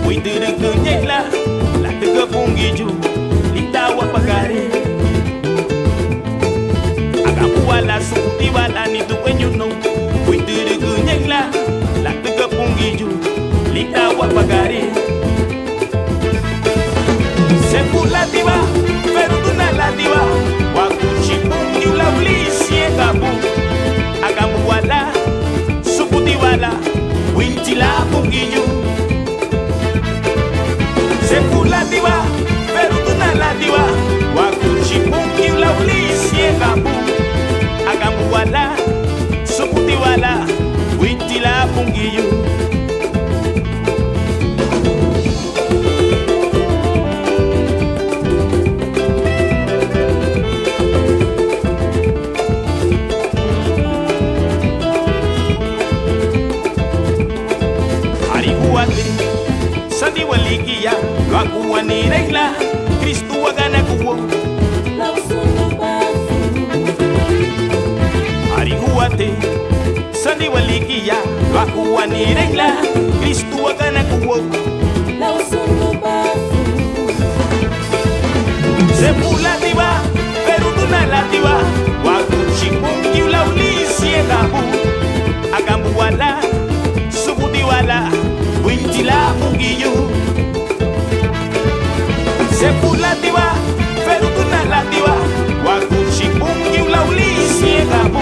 Muito de kunjela, la tega pungiju, litawa pagare. Agamu wala sukuti wala ni tu penyuno. Muito de kunjela, la tega pungiju, litawa pagare. Sepula diva, pero tu na la diva. Wakuchi pungi la ulisi gabu. Agamu wala, sukuti wala, winti la pungiju. Sepula diva, pero tu na la diva. Wakuchi pungi la ulisi gabu. Agamu wala, sukuti wala, winti la pungiju. Sandi walikia wakuwa ni regla Kristu wagana kuwo Arihuate Sandi walikia wakuwa ni regla Kristu wagana kuwo Sepula diva pero tuna la diva Wakuchipungi ula ulisi egabu Agambu wala subuti wala Winti la pungiyu Sepula diva pero tuna la diva Wakuchipungi ula ulisi egabu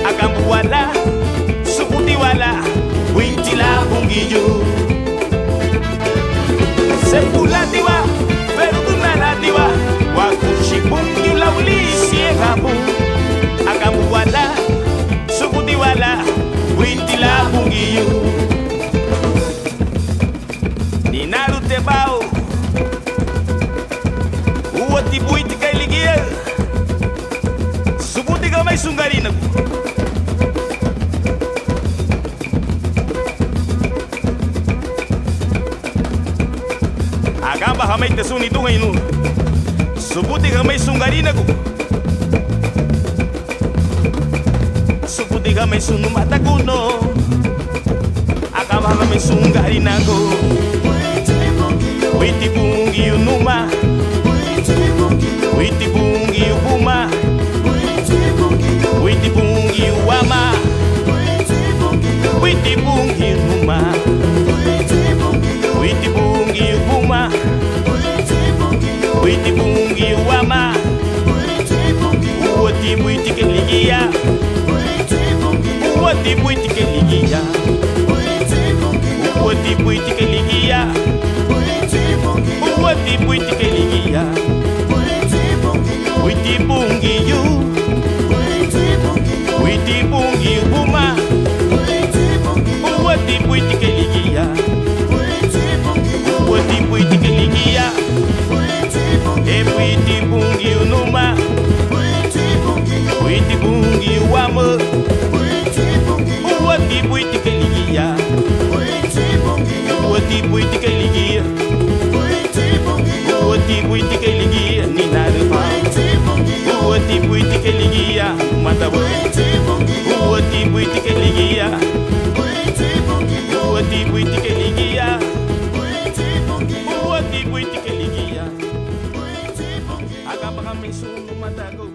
Agambu wala subuti wala Winti la pungiyu Sepula diva pero tuna la diva Wakuchipungi ula ulisi egabu Agambu wala subuti wala Winti la pungiyu Ninaru te bao Uwa tibuiti kay ligia Subuti ka may sunggarin ako Agamba ka may tasun ito ngayon Subuti ka may sunggarin ako Subuti ka may sunumata ko no Agamba ka may sunggarin ako Witi bungi unuma Witi bungi ubuma Witi bungi uwama Witi bungi unuma Witi bungi ubuma Witi bungi uwama Uwati buiti keligia Uwati buiti keligia Uwati buiti keligia Uwati buiti keligia Witi bungi yu Witi bungi ubuma Uwati buiti keligia Uwati buiti keligia E witi bungi unuma Witi bungi uwama Uwati buiti keligia Uwati buiti keligia Uwati buiti keligia ni narupa Uwati buiti keligia matawa Uwati buiti keligia Uwati buiti keligia Uwati buiti keligia Agam kami sunu matago